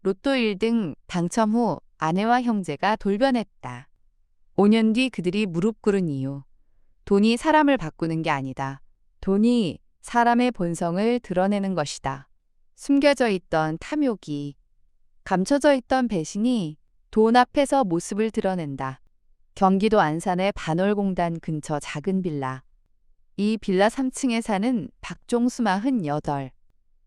로또 1등 당첨 후 아내와 형제가 돌변했다. 5년 뒤 그들이 무릎 꿇은 이유. 돈이 사람을 바꾸는 게 아니다. 돈이 사람의 본성을 드러내는 것이다. 숨겨져 있던 탐욕이, 감춰져 있던 배신이 돈 앞에서 모습을 드러낸다. 경기도 안산의 반월공단 근처 작은 빌라. 이 빌라 3층에 사는 박종수 48.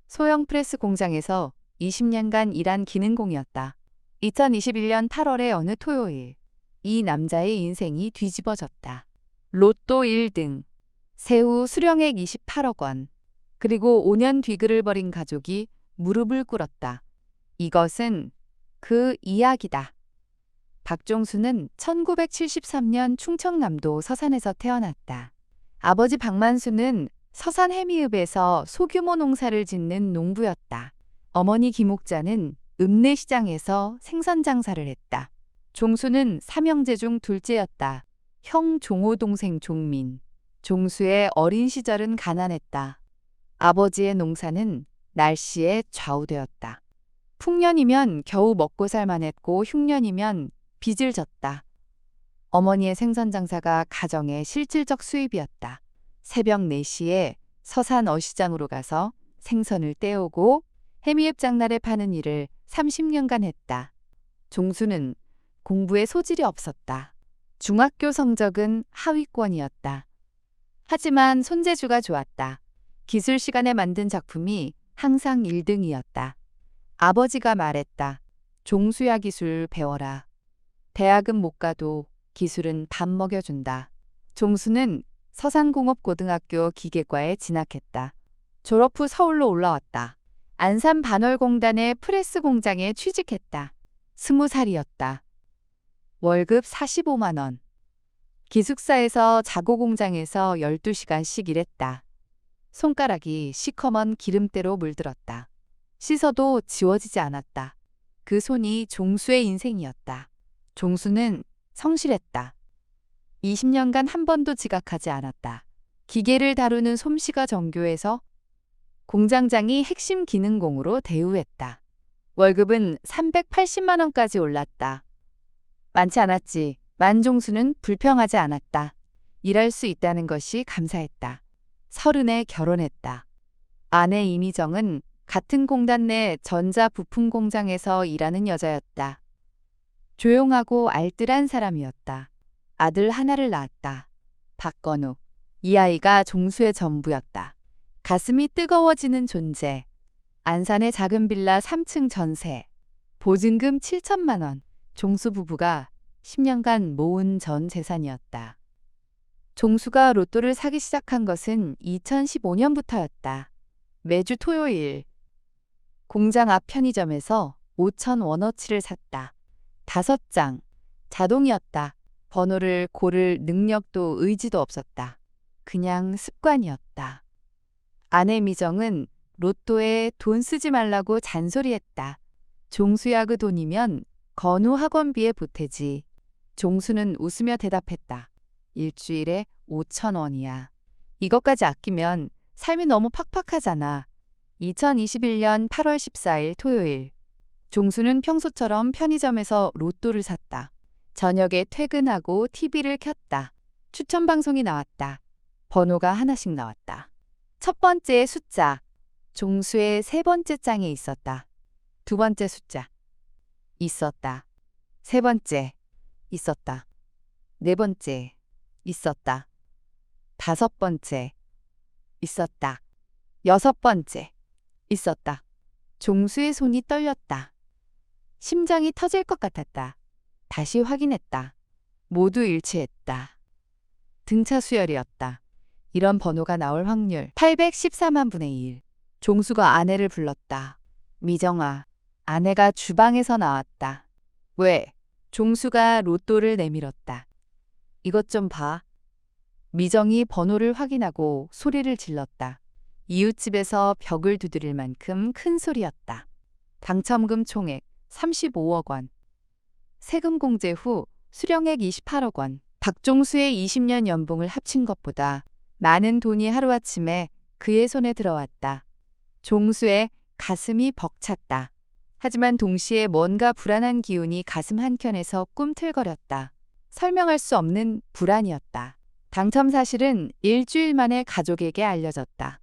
소형 프레스 공장에서 20년간 일한 기능공이었다. 2021년 8월의 어느 토요일, 이 남자의 인생이 뒤집어졌다. 로또 1등, 세후 수령액 28억 원, 그리고 5년 뒤글을 벌인 가족이 무릎을 꿇었다. 이것은 그 이야기다. 박종수는 1973년 충청남도 서산에서 태어났다. 아버지 박만수는 서산 해미읍에서 소규모 농사를 짓는 농부였다. 어머니 김옥자는 읍내시장에서 생선 장사를 했다. 종수는 삼형제 중 둘째였다. 형 종호, 동생 종민. 종수의 어린 시절은 가난했다. 아버지의 농사는 날씨에 좌우되었다. 풍년이면 겨우 먹고 살만했고 흉년이면 빚을 졌다. 어머니의 생선 장사가 가정의 실질적 수입이었다. 새벽 4시에 서산 어시장으로 가서 생선을 떼오고 해미읍 장날에 파는 일을 30년간 했다. 종수는 공부에 소질이 없었다. 중학교 성적은 하위권이었다. 하지만 손재주가 좋았다. 기술 시간에 만든 작품이 항상 1등이었다. 아버지가 말했다. 종수야, 기술 배워라. 대학은 못 가도 기술은 밥 먹여준다. 종수는 서산공업고등학교 기계과에 진학했다. 졸업 후 서울로 올라왔다. 안산 반월공단의 프레스 공장에 취직했다. 20살이었다. 월급 45만 원. 기숙사에서 자고 공장에서 12시간씩 일했다. 손가락이 시커먼 기름때로 물들었다. 씻어도 지워지지 않았다. 그 손이 종수의 인생이었다. 종수는 성실했다. 20년간 한 번도 지각하지 않았다. 기계를 다루는 솜씨가 정교해서 공장장이 핵심 기능공으로 대우했다. 월급은 380만 원까지 올랐다. 많지 않았지. 만종수는 불평하지 않았다. 일할 수 있다는 것이 감사했다. 30에 결혼했다. 아내 이미정은 같은 공단 내 전자부품 공장에서 일하는 여자였다. 조용하고 알뜰한 사람이었다. 아들 하나를 낳았다. 박건욱. 이 아이가 종수의 전부였다. 가슴이 뜨거워지는 존재. 안산의 작은 빌라 3층 전세. 보증금 7천만 원. 종수 부부가 10년간 모은 전 재산이었다. 종수가 로또를 사기 시작한 것은 2015년부터였다. 매주 토요일 공장 앞 편의점에서 5천 원어치를 샀다. 5장. 자동이었다. 번호를 고를 능력도 의지도 없었다. 그냥 습관이었다. 아내 미정은 로또에 돈 쓰지 말라고 잔소리했다. 종수야, 그 돈이면 건우 학원비에 보태지. 종수는 웃으며 대답했다. 일주일에 5천 원이야. 이것까지 아끼면 삶이 너무 팍팍하잖아. 2021년 8월 14일 토요일. 종수는 평소처럼 편의점에서 로또를 샀다. 저녁에 퇴근하고 TV를 켰다. 추천 방송이 나왔다. 번호가 하나씩 나왔다. 첫 번째 숫자. 종수의 세 번째 장에 있었다. 두 번째 숫자. 있었다. 세 번째. 있었다. 네 번째. 있었다. 다섯 번째. 있었다. 여섯 번째. 있었다. 종수의 손이 떨렸다. 심장이 터질 것 같았다. 다시 확인했다. 모두 일치했다. 등차 수열이었다. 이런 번호가 나올 확률 814만 분의 1. 종수가 아내를 불렀다. 미정아, 아내가 주방에서 나왔다. 왜? 종수가 로또를 내밀었다. 이것 좀 봐. 미정이 번호를 확인하고 소리를 질렀다. 이웃집에서 벽을 두드릴 만큼 큰 소리였다. 당첨금 총액 35억 원. 세금 공제 후 수령액 28억 원. 박종수의 20년 연봉을 합친 것보다 많은 돈이 하루아침에 그의 손에 들어왔다. 종수의 가슴이 벅찼다. 하지만 동시에 뭔가 불안한 기운이 가슴 한켠에서 꿈틀거렸다. 설명할 수 없는 불안이었다. 당첨 사실은 일주일 만에 가족에게 알려졌다.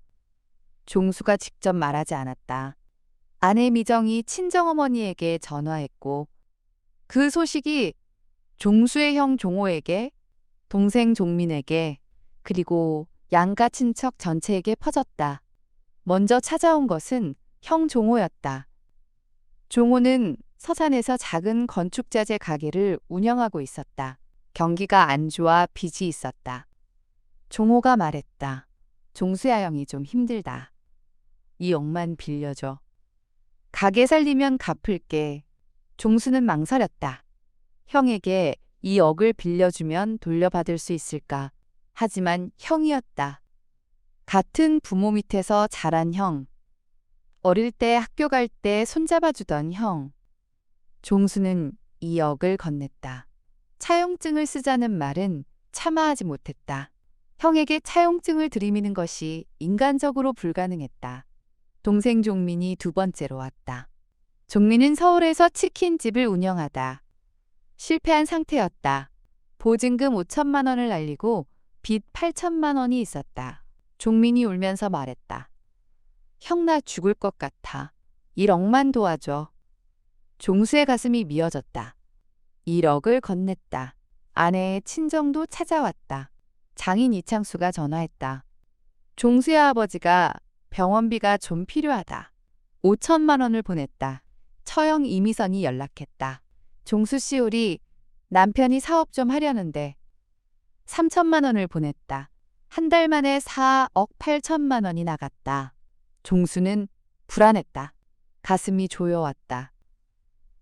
종수가 직접 말하지 않았다. 아내 미정이 친정어머니에게 전화했고 그 소식이 종수의 형 종호에게, 동생 종민에게, 그리고 양가 친척 전체에게 퍼졌다. 먼저 찾아온 것은 형 종호였다. 종호는 서산에서 작은 건축자재 가게를 운영하고 있었다. 경기가 안 좋아 빚이 있었다. 종호가 말했다. 종수야, 형이 좀 힘들다. 2억만 빌려줘. 가게 살리면 갚을게. 종수는 망설였다. 형에게 2억을 빌려주면 돌려받을 수 있을까? 하지만 형이었다. 같은 부모 밑에서 자란 형. 어릴 때 학교 갈 때 손잡아주던 형. 종수는 2억을 건넸다. 차용증을 쓰자는 말은 참아하지 못했다. 형에게 차용증을 들이미는 것이 인간적으로 불가능했다. 동생 종민이 두 번째로 왔다. 종민은 서울에서 치킨집을 운영하다 실패한 상태였다. 보증금 5천만 원을 날리고 빚 8천만 원이 있었다. 종민이 울면서 말했다. 형, 나 죽을 것 같아. 1억만 도와줘. 종수의 가슴이 미어졌다. 1억을 건넸다. 아내의 친정도 찾아왔다. 장인 이창수가 전화했다. 종수의 아버지가 병원비가 좀 필요하다. 5천만 원을 보냈다. 처형 이미선이 연락했다. 종수 씨, 우리 남편이 사업 좀 하려는데 3천만 원을 보냈다. 한 달 만에 4억 8천만 원이 나갔다. 종수는 불안했다. 가슴이 조여왔다.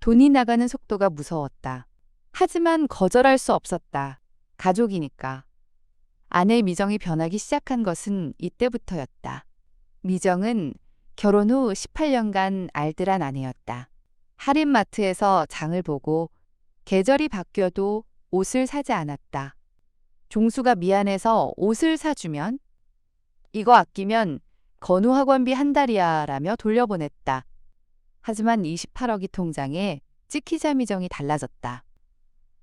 돈이 나가는 속도가 무서웠다. 하지만 거절할 수 없었다. 가족이니까. 아내 미정이 변하기 시작한 것은 이때부터였다. 미정은 결혼 후 18년간 알뜰한 아내였다. 할인마트에서 장을 보고 계절이 바뀌어도 옷을 사지 않았다. 종수가 미안해서 옷을 사주면 이거 아끼면 건우 학원비 한 달이야 라며 돌려보냈다. 하지만 28억이 통장에 찍히자 미정이 달라졌다.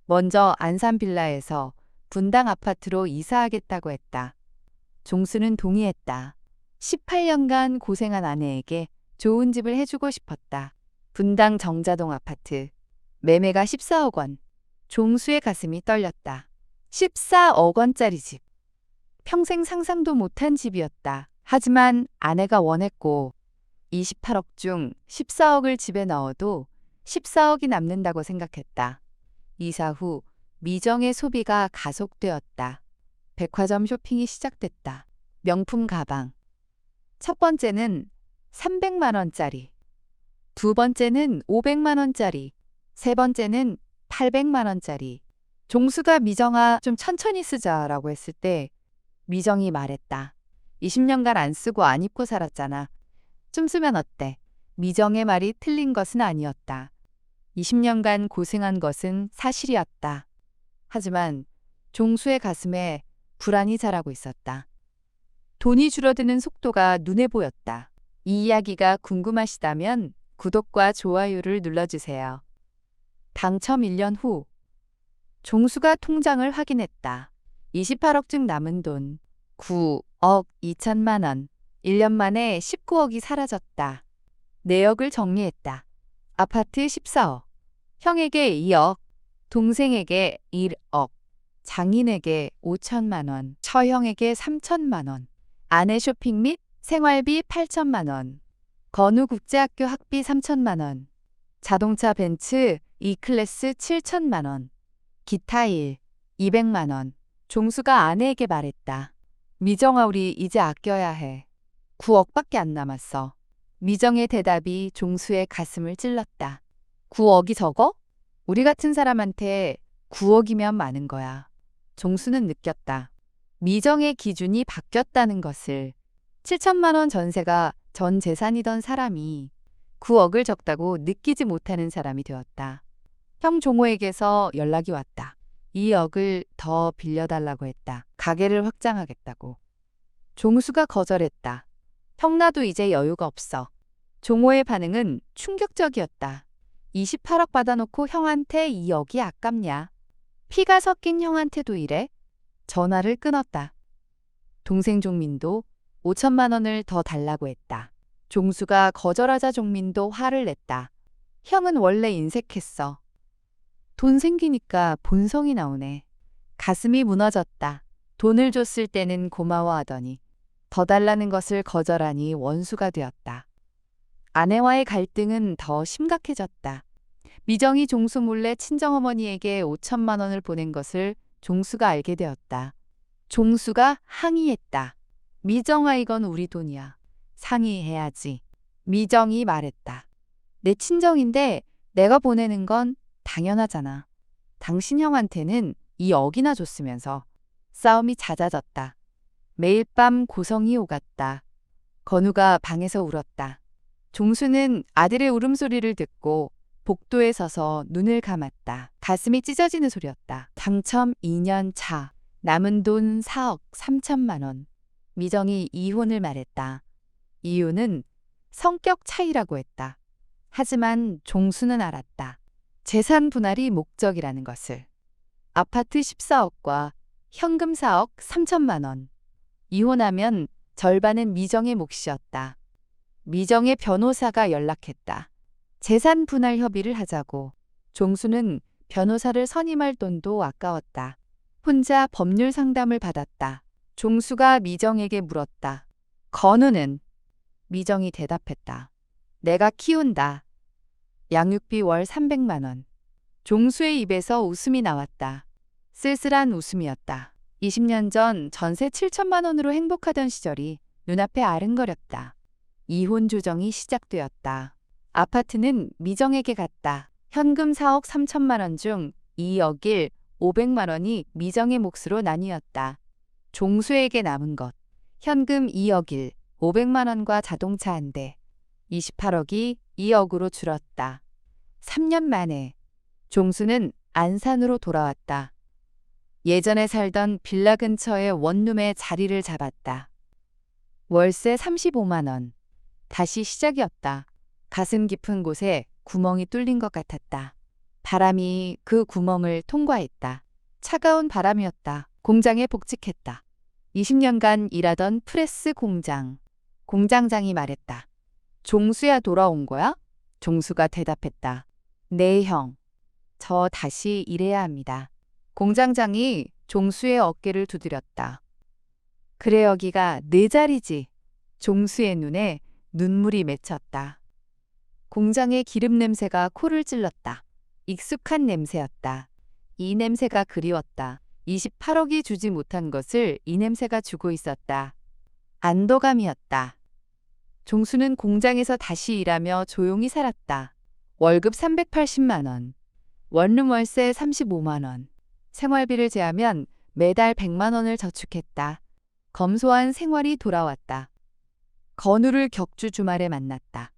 먼저 안산 빌라에서 분당 아파트로 이사하겠다고 했다. 종수는 동의했다. 18년간 고생한 아내에게 좋은 집을 해주고 싶었다. 분당 정자동 아파트. 매매가 14억 원. 종수의 가슴이 떨렸다. 14억 원짜리 집. 평생 상상도 못한 집이었다. 하지만 아내가 원했고 28억 중 14억을 집에 넣어도 14억이 남는다고 생각했다. 이사 후 미정의 소비가 가속되었다. 백화점 쇼핑이 시작됐다. 명품 가방. 첫 번째는 300만 원짜리. 두 번째는 500만 원짜리. 세 번째는 800만 원짜리. 종수가 미정아 좀 천천히 쓰자라고 했을 때 미정이 말했다. 20년간 안 쓰고 안 입고 살았잖아. 좀 쓰면 어때? 미정의 말이 틀린 것은 아니었다. 20년간 고생한 것은 사실이었다. 하지만 종수의 가슴에 불안이 자라고 있었다. 돈이 줄어드는 속도가 눈에 보였다. 이 이야기가 궁금하시다면 구독과 좋아요를 눌러주세요. 당첨 1년 후 종수가 통장을 확인했다. 28억쯤 남은 돈 9억 2천만 원. 1년 만에 19억이 사라졌다. 내역을 정리했다. 아파트 14억, 형에게 2억, 동생에게 1억, 장인에게 5천만 원, 처형에게 3천만 원, 아내 쇼핑 및 생활비 8천만 원, 건우 국제학교 학비 3천만 원, 자동차 벤츠 E클래스 7천만 원, 기타 일 200만 원. 종수가 아내에게 말했다. 미정아, 우리 이제 아껴야 해. 9억밖에 안 남았어. 미정의 대답이 종수의 가슴을 찔렀다. 9억이 적어? 우리 같은 사람한테 9억이면 많은 거야. 종수는 느꼈다. 미정의 기준이 바뀌었다는 것을. 7천만 원 전세가 전 재산이던 사람이 9억을 적다고 느끼지 못하는 사람이 되었다. 형 종호에게서 연락이 왔다. 2억을 더 빌려달라고 했다. 가게를 확장하겠다고. 종수가 거절했다. 형, 나도 이제 여유가 없어. 종호의 반응은 충격적이었다. 28억 받아놓고 형한테 2억이 아깝냐? 피가 섞인 형한테도 이래? 전화를 끊었다. 동생 종민도 5천만 원을 더 달라고 했다. 종수가 거절하자 종민도 화를 냈다. 형은 원래 인색했어. 돈 생기니까 본성이 나오네. 가슴이 무너졌다. 돈을 줬을 때는 고마워하더니 더 달라는 것을 거절하니 원수가 되었다. 아내와의 갈등은 더 심각해졌다. 미정이 종수 몰래 친정어머니에게 5천만 원을 보낸 것을 종수가 알게 되었다. 종수가 항의했다. 미정아, 이건 우리 돈이야. 상의해야지. 미정이 말했다. 내 친정인데 내가 보내는 건 당연하잖아. 당신 형한테는 2억이나 줬으면서. 싸움이 잦아졌다. 매일 밤 고성이 오갔다. 건우가 방에서 울었다. 종수는 아들의 울음소리를 듣고 복도에 서서 눈을 감았다. 가슴이 찢어지는 소리였다. 당첨 2년 차. 남은 돈 4억 3천만 원. 미정이 이혼을 말했다. 이유는 성격 차이라고 했다. 하지만 종수는 알았다. 재산 분할이 목적이라는 것을. 아파트 14억과 현금 4억 3천만 원. 이혼하면 절반은 미정의 몫이었다. 미정의 변호사가 연락했다. 재산 분할 협의를 하자고. 종수는 변호사를 선임할 돈도 아까웠다. 혼자 법률 상담을 받았다. 종수가 미정에게 물었다. 건우는? 미정이 대답했다. 내가 키운다. 양육비 월 300만 원. 종수의 입에서 웃음이 나왔다. 쓸쓸한 웃음이었다. 20년 전 전세 7천만 원으로 행복하던 시절이 눈앞에 아른거렸다. 이혼 조정이 시작되었다. 아파트는 미정에게 갔다. 현금 4억 3천만 원 중 2억 1, 500만 원이 미정의 몫으로 나뉘었다. 종수에게 남은 것. 현금 2억 1, 500만 원과 자동차 한 대. 28억이 2억으로 줄었다. 3년 만에 종수는 안산으로 돌아왔다. 예전에 살던 빌라 근처의 원룸에 자리를 잡았다. 월세 35만 원. 다시 시작이었다. 가슴 깊은 곳에 구멍이 뚫린 것 같았다. 바람이 그 구멍을 통과했다. 차가운 바람이었다. 공장에 복직했다. 20년간 일하던 프레스 공장. 공장장이 말했다. 종수야, 돌아온 거야? 종수가 대답했다. 네, 형. 저 다시 일해야 합니다. 공장장이 종수의 어깨를 두드렸다. 그래, 여기가 내 자리지. 종수의 눈에 눈물이 맺혔다. 공장의 기름 냄새가 코를 찔렀다. 익숙한 냄새였다. 이 냄새가 그리웠다. 28억이 주지 못한 것을 이 냄새가 주고 있었다. 안도감이었다. 종수는 공장에서 다시 일하며 조용히 살았다. 월급 380만 원. 원룸 월세 35만 원. 생활비를 제하면 매달 100만 원을 저축했다. 검소한 생활이 돌아왔다. 건우를 격주 주말에 만났다.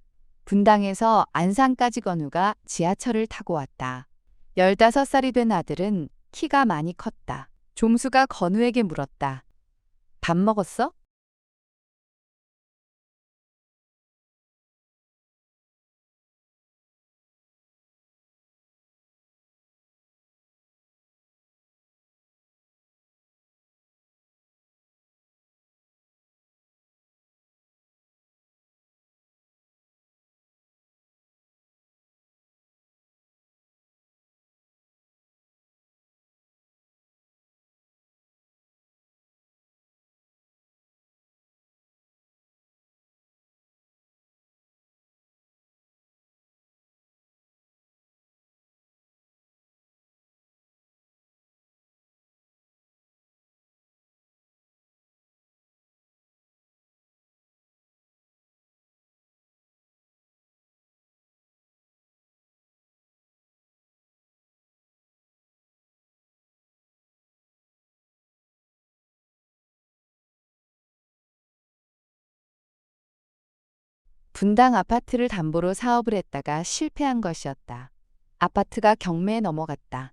분당에서 안산까지 건우가 지하철을 타고 왔다. 15살이 된 아들은 키가 많이 컸다. 종수가 건우에게 물었다. 밥 먹었어? 분당 아파트를 담보로 사업을 했다가 실패한 것이었다. 아파트가 경매에 넘어갔다.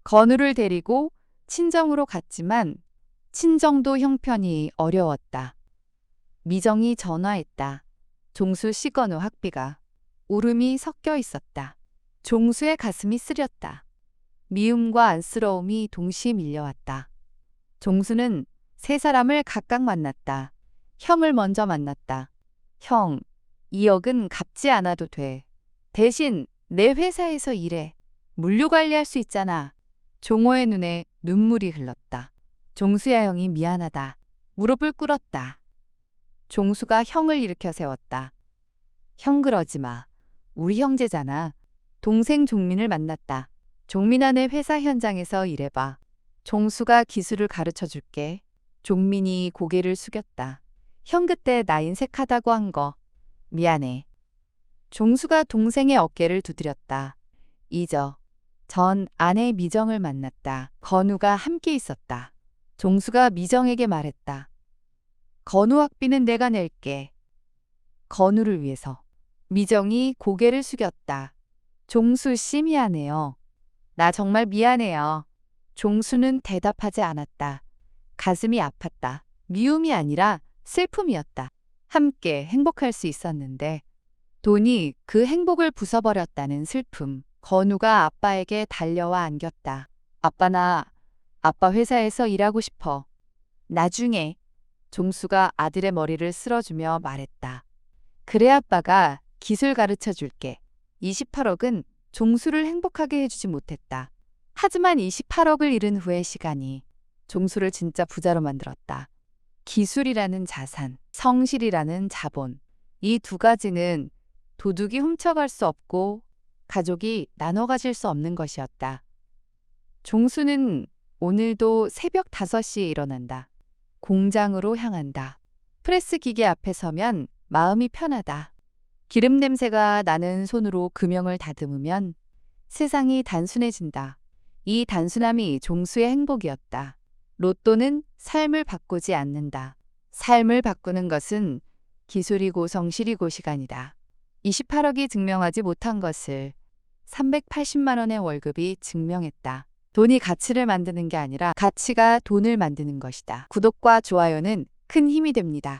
건우를 데리고 친정으로 갔지만 친정도 형편이 어려웠다. 미정이 전화했다. 종수 씨 건우 학비가 울음이 섞여 있었다. 종수의 가슴이 쓰렸다. 미움과 안쓰러움이 동시에 밀려왔다. 종수는 세 사람을 각각 만났다. 형을 먼저 만났다. 형, 2억은 갚지 않아도 돼. 대신 내 회사에서 일해. 물류 관리할 수 있잖아. 종호의 눈에 눈물이 흘렀다. 종수야 형이 미안하다. 무릎을 꿇었다. 종수가 형을 일으켜 세웠다. 형 그러지 마. 우리 형제잖아. 동생 종민을 만났다. 종민아 내 회사 현장에서 일해봐. 종수가 기술을 가르쳐 줄게. 종민이 고개를 숙였다. 형 그때 나 인색하다고 한 거 미안해. 종수가 동생의 어깨를 두드렸다. 잊어. 전 아내 미정을 만났다. 건우가 함께 있었다. 종수가 미정에게 말했다. 건우 학비는 내가 낼게. 건우를 위해서. 미정이 고개를 숙였다. 종수 씨 미안해요. 나 정말 미안해요. 종수는 대답하지 않았다. 가슴이 아팠다. 미움이 아니라 슬픔이었다. 함께 행복할 수 있었는데 돈이 그 행복을 부숴버렸다는 슬픔. 건우가 아빠에게 달려와 안겼다. 아빠 회사에서 일하고 싶어. 나중에. 종수가 아들의 머리를 쓸어주며 말했다. 그래 아빠가 기술 가르쳐 줄게. 28억은 종수를 행복하게 해주지 못했다. 하지만 28억을 잃은 후의 시간이 종수를 진짜 부자로 만들었다. 기술이라는 자산, 성실이라는 자본. 이 두 가지는 도둑이 훔쳐갈 수 없고 가족이 나눠 가질 수 없는 것이었다. 종수는 오늘도 새벽 5시에 일어난다. 공장으로 향한다. 프레스 기계 앞에 서면 마음이 편하다. 기름 냄새가 나는 손으로 금형을 다듬으면 세상이 단순해진다. 이 단순함이 종수의 행복이었다. 로또는 삶을 바꾸지 않는다. 삶을 바꾸는 것은 기술이고 성실이고 시간이다. 28억이 증명하지 못한 것을 380만 원의 월급이 증명했다. 돈이 가치를 만드는 게 아니라 가치가 돈을 만드는 것이다. 구독과 좋아요는 큰 힘이 됩니다.